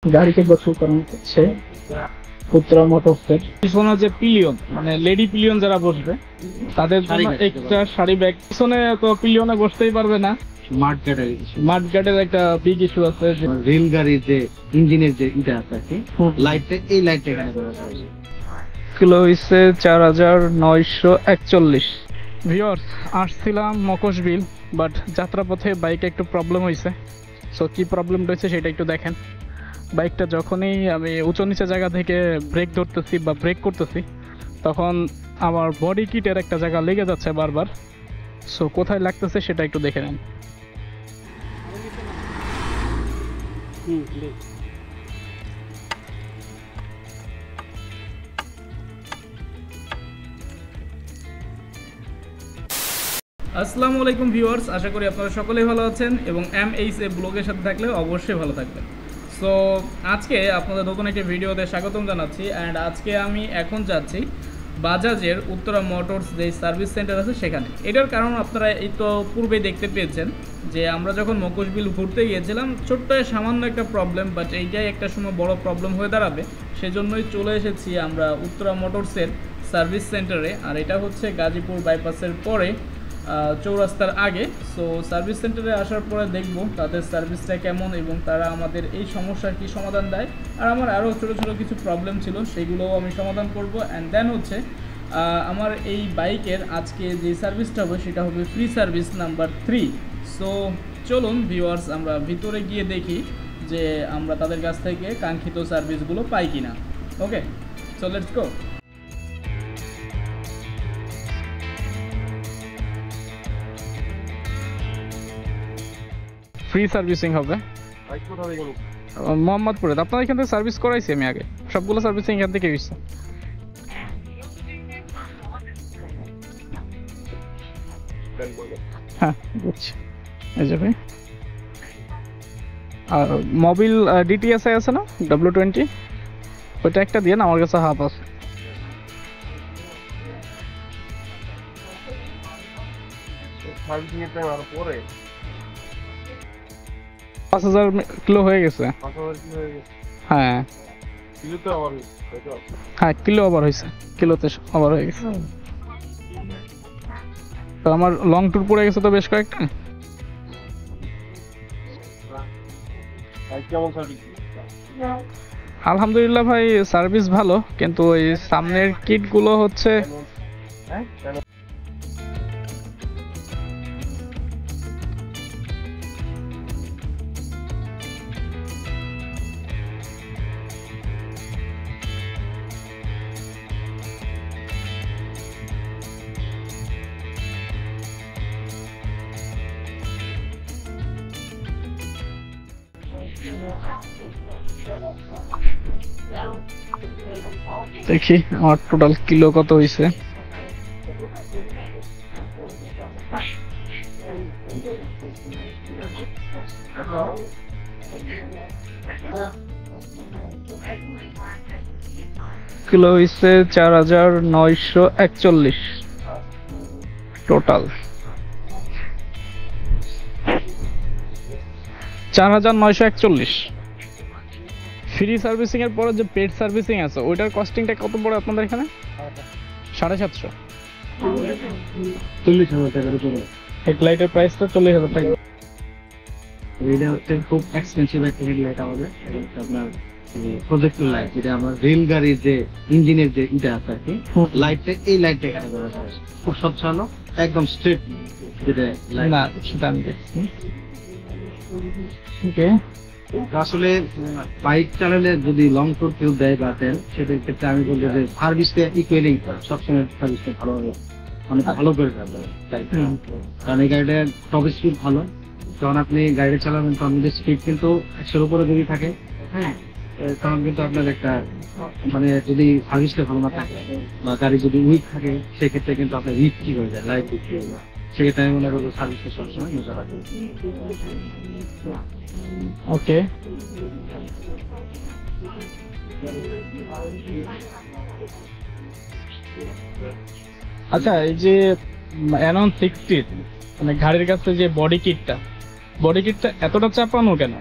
গাড়িকে গোছল করানো হচ্ছে পুত্রা মোটরসের পিছনে যে পিলিয়ন মানে লেডি পিলিয়ন যারা বসবে তাদের জন্য একটা সারি ব্যাগ। পিছনে তো পিলিয়নে বসতেই পারবে না, মাড গার্ডের একটা বিগ ইস্যু আছে। রেল গাড়ির যে ইঞ্জিনের যে এটা আছে লাইটটা, এই লাইটটা এখানে কিলো হইছে 4941। ভিউয়ার্স, আসছিলাম মকশবিল, বাট যাত্রাপথে বাইকে একটু প্রবলেম হয়েছে। সো কি প্রবলেমটা হয়েছে সেটা একটু দেখেন। বাইকটা যখনই আমি উঁচু নিচে জায়গা থেকে ব্রেক ধরতেছি বা ব্রেক করতেছি, তখন আমার বডি কিটের একটা জায়গা লেগে যাচ্ছে বারবার। সো কোথায় লাগতেছে সেটা একটু দেখে নেন। আসসালামু আলাইকুম ভিউয়ার্স, আশা করি আপনারা সকলেই ভালো আছেন এবং MHA ব্লগের সাথে থাকলে অবশ্যই ভালো থাকবেন। সো আজকে আপনাদের নতুন একটা ভিডিওতে স্বাগতম জানাচ্ছি। অ্যান্ড আজকে আমি এখন যাচ্ছি বাজাজের উত্তরা মোটরস যে সার্ভিস সেন্টার আছে সেখানে। এটার কারণ আপনারা এই তো পূর্বেই দেখতে পেয়েছেন যে আমরা যখন মকশবিল ঘুরতে গিয়েছিলাম ছোট্ট সামান্য একটা প্রবলেম, বাট এইটাই একটা সময় বড় প্রবলেম হয়ে দাঁড়াবে। সেজন্যই চলে এসেছি আমরা উত্তরা মোটরসের সার্ভিস সেন্টারে। আর এটা হচ্ছে গাজীপুর বাইপাসের পরে চৌরাস্তার আগে। সো সার্ভিস সেন্টারে আসার পরে দেখব তাদের সার্ভিসটা কেমন এবং তারা আমাদের এই সমস্যার কি সমাধান দেয়। আর আমার আরও ছোটো ছোটো কিছু প্রবলেম ছিল, সেগুলোও আমি সমাধান করব। অ্যান্ড দেন হচ্ছে আমার এই বাইকের আজকে যে সার্ভিসটা হবে সেটা হবে ফ্রি সার্ভিস নাম্বার 3। সো চলুন ভিউয়ার্স, আমরা ভিতরে গিয়ে দেখি যে আমরা তাদের কাছ থেকে কাঙ্ক্ষিত সার্ভিসগুলো পাই কিনা। Okay, so let's go. Free servicing হবে মোহাম্মদপুরে। আপনার এখান থেকে সার্ভিস করাইছি আমি আগে, সবগুলো সার্ভিসিং এখান থেকে হয়েছে। হ্যাঁ বুঝছি, এই যে ভাই। আর মোবিল DTSI আছে না W20, ওইটা একটা দিয়ে না, আমার কাছে হাফ আছে। 5000 কিলো হয়ে গেছে। হ্যাঁ হ্যাঁ, কিলো ওভার হয়েছে, কিলোতে ওভার হয়ে গেছে। তো আমার লং ট্যুর পড়ে গেছে তো বেশ কয়েকটা। আলহামদুলিল্লাহ ভাই, সার্ভিস ভালো, কিন্তু ওই সামনের কিটগুলো হচ্ছে দেখি আমার টোটাল কিলো কত হয়েছে। কিলো হয়েছে 4941 টোটাল। 4941। ফ্রি সার্ভিসিং এর পরে যে পেড সার্ভিসিং আছে ওইটার কস্টিংটা কত পড়ে আপনাদের এখানে? 750। 40,000 টাকার উপরে। হেডলাইটের প্রাইসটা 40,000 টাকা। এটা হচ্ছে খুব এক্সপেন্সিভ একটা হেডলাইট আমাদের। আপনার প্রজেক্টর লাইট, যেটা আমার রেল গাড়ির যে ইঞ্জিনের যে এটা আছে আর কি, লাইটটা, এই লাইটটা এখানে করা হয় খুব স্বচ্ছ আলো, একদম স্ট্রেট। যেটা না সেটা আমি দেখছি। ওকে, আসলে বাইক চালালে যদি লং ট্যুর কেউ দেয় বা দেন, সেটার ক্ষেত্রে আমি বলবো যে সার্ভিসটা ইকুয়ালিং সবসময় সার্ভিসটা ভালো হবে, অনেক ভালো করে দেবে। কারণ এই গাড়িটার টপ স্পিড ভালো। যখন আপনি গাড়ি চালাবেন তখন যদি স্পিড কিন্তু 100-এর উপরে যদি থাকে, হ্যাঁ, তখন কিন্তু আপনার একটা মানে যদি সার্ভিসটা ভালো না থাকে বা গাড়ি যদি উইক থাকে, সেক্ষেত্রে কিন্তু আপনার রিস্কি হয়ে যায়, লাইফ রিস্কি হয়ে যায়। সেক্ষেত্রে আমি মনে করবো সার্ভিসটা সবসময় ইউজ রাখবো। ওকে, আচ্ছা, এই যে Anon 60 মানে গাড়ির কাছে যে বডি কিটটা এতটা চাপানো কেন?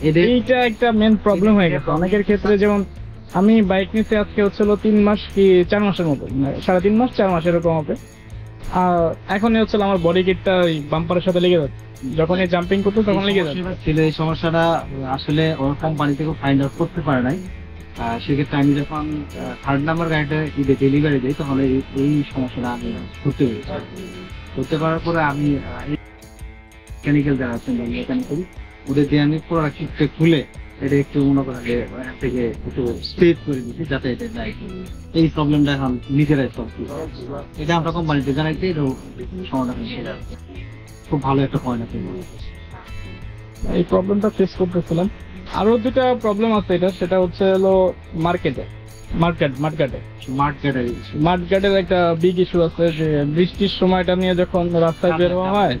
এইটা একটা মেন প্রবলেম হয়ে গেছে অনেকের ক্ষেত্রে। যেমন আমি বাইক নিতে আজকে হচ্ছিল 3 মাস কি 4 মাসের মতো, 3.5 মাস 4 মাস এরকম হবে। আর এখনই হচ্ছিল আমার বডি কিটটা ওই বাম্পারের সাথে লেগে যাচ্ছে, যখন এই জাম্পিং করতো তখন লেগে যাচ্ছে। ছিল এই সমস্যাটা আসলে ওর কোম্পানি থেকে ফাইন্ড আউট করতে পারে নাই। সেক্ষেত্রে আমি যখন 3rd নাম্বার গাড়িটা ডেলিভারি দিই তখন এই সমস্যাটা আমি করতে পারার পরে আমি মেকানিক্যাল যারা আছেন মেকানিক্যাল ওদের দিয়ে আমি পুরো কিটটা খুলে এটা একটু মনে করেন যে থেকে একটু স্ট্রেট করে দিচ্ছি যাতে এটা নাই। এই প্রবলেমটা এখন নিজেরাই সলভ করি। এটা আমরা কোম্পানিতে জানাইতে এটাও সমাধান সেটা খুব ভালো একটা পয়েন্ট আছে। এই প্রবলেমটা ফেস করতেছিলাম। আরো দুটা প্রবলেম আছে এটা, সেটা হচ্ছে হলো মার্কেটের একটা বিগ ইস্যু আছে যে বৃষ্টির সময়টা নিয়ে যখন রাস্তায় বের হওয়া হয়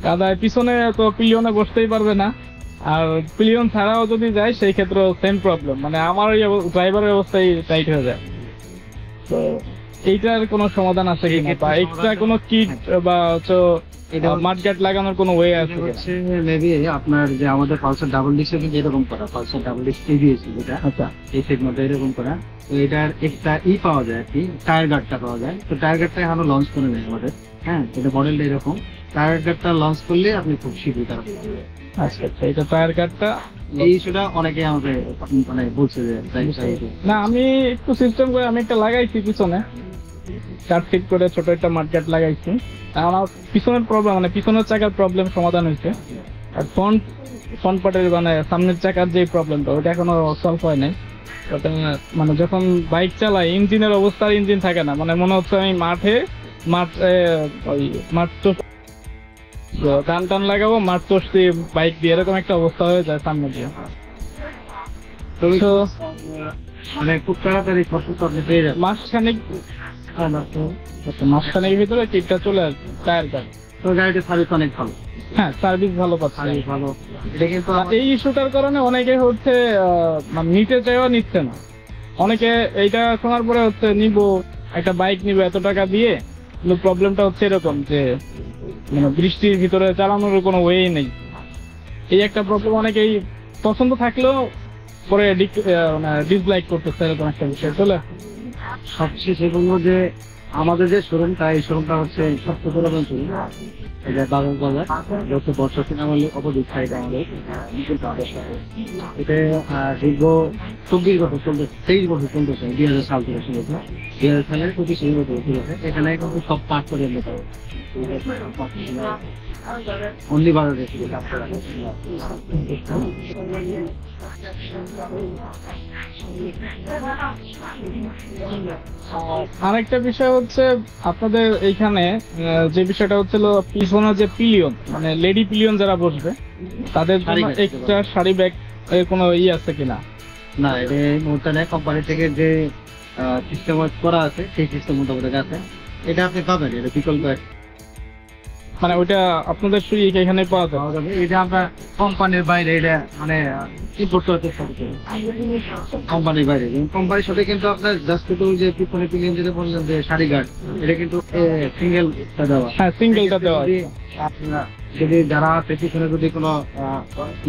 কাদায় পিছনে তো পিলিয়নে বসতেই পারবে না, আর পিলিয়ন ছাড়াও যদি যায় সেই ক্ষেত্রে সেম প্রবলেম, মানে আমার ড্রাইভারের অবস্থায় টাইট হয়ে যায়। তো এইটার কোনো সমাধান আছে কিনা, বা এক্সট্রা কোনো কিট বা মাডগার্ড লাগানোর কোনো ওয়ে আছে? মেবি আপনার যে আমাদের পালসার ডাবল ডিস্ক কিন্তু এরকম করা, পালসার ডাবল ডিস্ক এবিএস যেটা এই সেগমেন্টে এরকম করা। তো এটার একটা পাওয়া যায় আর কি, টায়ার গার্ডটা পাওয়া যায়। তো টায়ার গার্ডটা এখনো লঞ্চ করে নেই আমাদের। হ্যাঁ, এটা মডেলটা এরকম। টায়ার গার্ডটা লঞ্চ করলে আপনি খুব শীঘ্রই তার। আচ্ছা, এটা টায়ার গার্ডটা এই ইস্যুটা অনেকে আমাকে মানে বলছে যে না, আমি একটু সিস্টেম করে আমি একটা লাগাইছি পিছনে, কাট ফিট করে ছোট একটা মাডগার্ড লাগাইছি। আমার পিছনের প্রবলেম মানে পিছনের চাকার প্রবলেম সমাধান হয়েছে, আর ফ্রন্ট পার্টের মানে সামনের চাকার যে প্রবলেমটা ওটা এখনো সলভ হয় নাই। ওটা মানে যখন বাইক চালাই ইঞ্জিনের অবস্থা, ইঞ্জিন থাকে না, মানে মনে হচ্ছে আমি টান টান লাগাবো মাঠ চষছি বাইক দিয়ে, এরকম একটা অবস্থা হয়ে যায় সামনে দিয়ে। মানে খুব তাড়াতাড়ি আপনি পেয়ে যাবেন মাসখানেক ভিতরে কিটটা চলে আসবে টায়ার গার্ড। তো গাড়িটির সার্ভিস অনেক ভালো। হ্যাঁ, সার্ভিস ভালো পাচ্ছে। ভালো। এটা কিন্তু এই ইস্যুটার কারণে অনেকে হচ্ছে নিতে চাইও নিচ্ছে না। অনেকে এইটা শোনার পরে হচ্ছে নিবো, একটা বাইক নিবো এত টাকা দিয়ে, কিন্তু প্রবলেমটা হচ্ছে এরকম যে মানে বৃষ্টির ভিতরে চালানোর কোনো ওয়ে নেই। এই একটা প্রবলেম অনেকেই পছন্দ থাকলেও পরে ডিসলাইক করতেছে, এরকম একটা বিষয় চলে। সবশেষে বলবো যে আমাদের যে শোরুমটা, এই শোরুমটা হচ্ছে সবচেয়ে পুরাতন শোরুম। এটা বাগান বাজার যত বর্ষ সিনেমালি অপোজিট সাইড আমাদের। এটা দীর্ঘ 24 বছর চলতেছে, 23 বছর চলতেছে। 2000 সাল থেকে শুরু হয়েছে, 2000 সালের 25 বছর শুরু হয়েছে। এখানে কিন্তু সব পার্ট করে অনলি বাজারে আরেকটা বিষয় হচ্ছে আপনাদের এইখানে যে বিষয়টা হচ্ছিল পিছনে যে পিলিয়ন, মানে লেডি পিলিয়ন যারা বসবে তাদের জন্য এক্সট্রা সারি ব্যাগ এর কোনো আছে কিনা? না, এটা এই মুহূর্তে নেই। কোম্পানি থেকে যে সিস্টেম করা আছে সেই সিস্টেম মোটামুটি আছে, এটা আপনি পাবেন। এটা বিকল্প মানে ওইটা আপনাদের শুধু এখানে পাওয়া যাবে। এটা আমরা কোম্পানির বাইরে এটা মানে ইম্পোর্ট করতে কোম্পানির বাইরে। কোম্পানির সাথে কিন্তু আপনার জাস্ট যে পিছনে পিলিয়ন যেটা বললেন যে সারি গার্ড, এটা কিন্তু সিঙ্গেলটা দেওয়া। হ্যাঁ, সিঙ্গেলটা দেওয়া। আপনারা যদি যারা আছে পিছনে যদি কোনো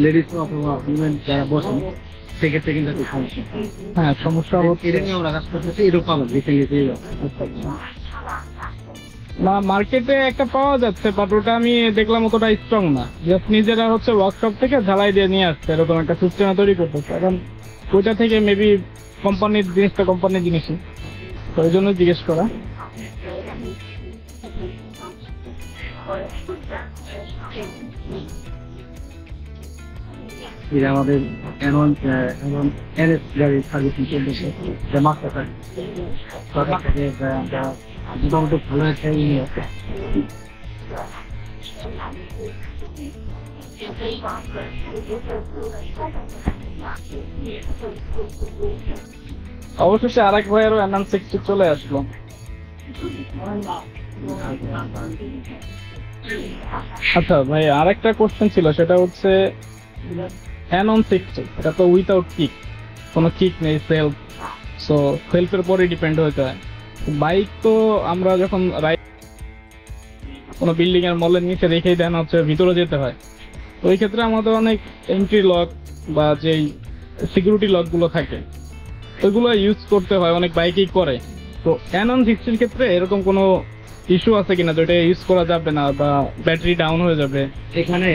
লেডিস অথবা উইমেন যারা বসেন সেক্ষেত্রে কিন্তু একটু সমস্যা। হ্যাঁ, সমস্যা হচ্ছে। এটা নিয়ে আমরা কাজ করতেছি, এরকম পাবেন রিসেন্টলি। না, মার্কেটে একটা পাওয়া যাচ্ছে, বাট ওটা আমি দেখলাম অতটা স্ট্রং না। জাস্ট নিজেরা হচ্ছে ওয়ার্কশপ থেকে ঝালাই দিয়ে নিয়ে আসছে, এরকম একটা সিস্টেম তৈরি করতেছে। এখন ওইটা থেকে মেবি কোম্পানির জিনিসটা কোম্পানির জিনিসই, তো ওই জন্য জিজ্ঞেস করা। এটা আমাদের এমন এনএস গাড়ির সার্ভিসিং চলতেছে, যা মাস্টার সার্ভিস আমরা মোটামুটি ভালো একটা আছে। অবশেষে আরেক ভাইয়েরও NN60 চলে আসলো। আচ্ছা ভাই, আরেকটা কোশ্চেন ছিল, সেটা হচ্ছে NN60 এটা তো উইথাউট কিক, কোনো কিক নেই, সেলফ। সো সেলফের পরে ডিপেন্ড হতে হয়। বাইক তো আমরা যখন কোনো বিল্ডিং এর মলের নিচে রেখেই দেন হচ্ছে ভিতরে যেতে হয়, তো ওই ক্ষেত্রে আমাদের অনেক এন্ট্রি লক বা যেই সিকিউরিটি লকগুলো থাকে ওইগুলো ইউজ করতে হয়, অনেক বাইকেই করে। তো N160 ক্ষেত্রে এরকম কোনো ইস্যু আছে কিনা যেটা ইউজ করা যাবে না বা ব্যাটারি ডাউন হয়ে যাবে? এখানে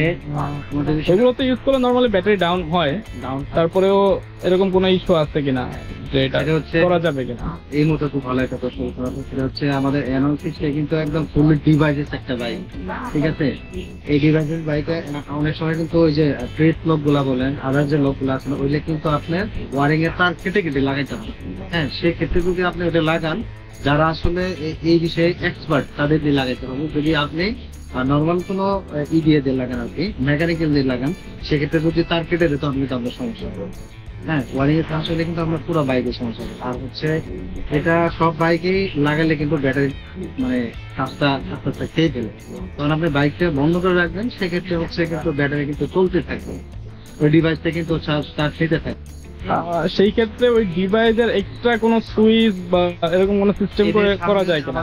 আমাদের এগুলোতে ইউজ করলে নর্মালি ব্যাটারি ডাউন হয়, তারপরেও এরকম কোনো ইস্যু আছে কিনা যে এটা এটা হচ্ছে করা যাবে কিনা? এই মতো খুব ভালো একটা প্রশ্ন করা হচ্ছে। সেটা হচ্ছে আমাদের N160 কিন্তু একদম ফুল ডিভাইসেস একটা বাইক, ঠিক আছে? এই ডিভাইসেস বাইকে অনেক সময় কিন্তু ওই যে ট্রেস লক গুলা বলেন, আদার যে লক গুলো আছে ওইগুলো কিন্তু আপনার ওয়ারিং এর তার কেটে কেটে লাগাইতে হবে। হ্যাঁ, সেই ক্ষেত্রে যদি আপনি ওটা লাগান, যারা আসলে এই বিষয়ে এক্সপার্ট তাদের দিয়ে লাগাইতে হবে। যদি আপনি নর্মাল কোনো দিয়ে লাগান, আর কি মেকানিক্যাল দিয়ে লাগান, সেক্ষেত্রে যদি তার কেটে দিতে হবে কিন্তু আপনার সমস্যা হবে। হ্যাঁ, ওয়ারিং এর সমস্যা হলে কিন্তু আমরা পুরো বাইকের সমস্যা হবে। আর হচ্ছে এটা সব বাইকেই লাগালে কিন্তু ব্যাটারি মানে কাজটা আস্তে আস্তে খেয়ে ফেলে। তখন আপনি বাইকটা বন্ধ করে রাখবেন, সেক্ষেত্রে হচ্ছে কিন্তু ব্যাটারি কিন্তু চলতে থাকবে, ওই ডিভাইসটা কিন্তু চার্জ খেতে থাকবে। সেই ক্ষেত্রে ওই ডিভাইসের এক্সট্রা কোনো সুইচ বা এরকম কোনো সিস্টেম করে করা যায় কিনা?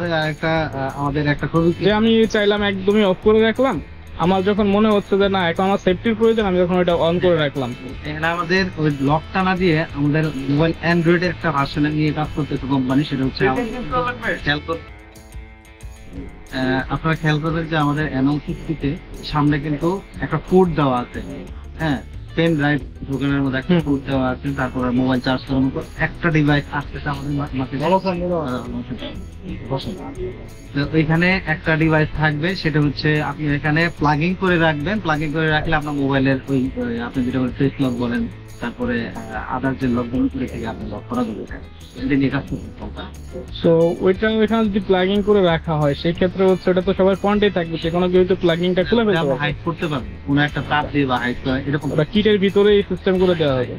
আমাদের একটা প্রযুক্তি, যে আমি চাইলাম একদমই অফ করে রাখলাম, আমার যখন মনে হচ্ছে যে না এখন আমার সেফটির প্রয়োজন, আমি যখন ওটা অন করে রাখলাম। এখানে আমাদের ওই লকটা না দিয়ে আমাদের মোবাইল অ্যান্ড্রয়েড এর একটা ভার্সনে নিয়ে কাজ করতেছে কোম্পানি, সেটা হচ্ছে আপনারা খেয়াল করবেন যে আমাদের N160 তে সামনে কিন্তু একটা কোড দেওয়া আছে। হ্যাঁ, পেন ড্রাইভ দোকানের মধ্যে একটা কোড দেওয়া আছে, তারপরে মোবাইল চার্জ করার মতো একটা ডিভাইস আসতেছে আমাদের ওইখানে একটা ডিভাইস থাকবে, সেটা হচ্ছে আপনি এখানে প্লাগিং করে রাখবেন। প্লাগিং করে রাখলে আপনার মোবাইলের ওই আপনি যেটা ফেস লক বলেন, তারপরে আদার যে লকগুলো থেকে আপনি লক করা যাবে। তো ওইটা এখানে যদি প্লাগিং করে রাখা হয়, সেই ক্ষেত্রে হচ্ছে ওটা তো সবার ফ্রন্টেই থাকবে, যে কোনো কেউ তো প্লাগিংটা খুলে ফেলতে পারবে, হাইড করতে পারবেন কোনো একটা তার দিয়ে বা হাইড করে এরকম কিটের ভিতরে এই সিস্টেম করে দেওয়া হবে।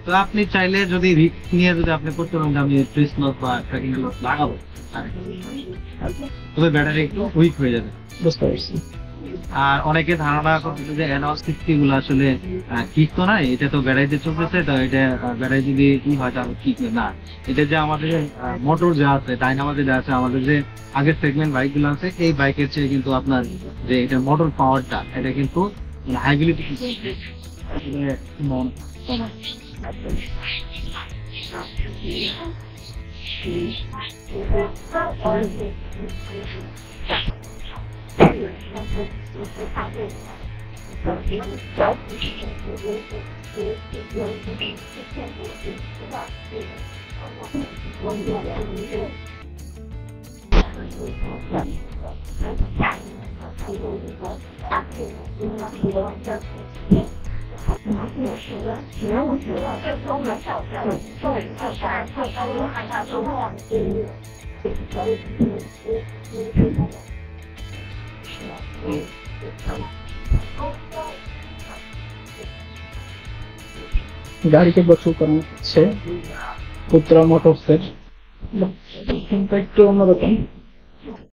তো আপনি চাইলে যদি রিস্ক নিয়ে যদি আপনি করতে পারেন, আমি ট্রেস লক বা ট্র্যাকিং লক লাগাবো, তবে ব্যাটারি একটু উইক হয়ে যাবে। বুঝতে পারছি। আর অনেকে ধারণা করতেছে যে N160 গুলো আসলে ঠিক তো না, এটা তো ব্যাটারিতে চলতেছে, তো এটা ব্যাটারি যদি কি হয় তাহলে ঠিক না। এটা যে আমাদের মোটর যা আছে, ডাইনামো যা আছে, আমাদের যে আগের সেগমেন্ট বাইক গুলো আছে, এই বাইকের চেয়ে কিন্তু আপনার যে এটা মোটর পাওয়ারটা এটা কিন্তু হাইবিলিটি গাড়িকে গোছল করা হচ্ছে পুত্রা মোটরসের, একটু অন্যরকম।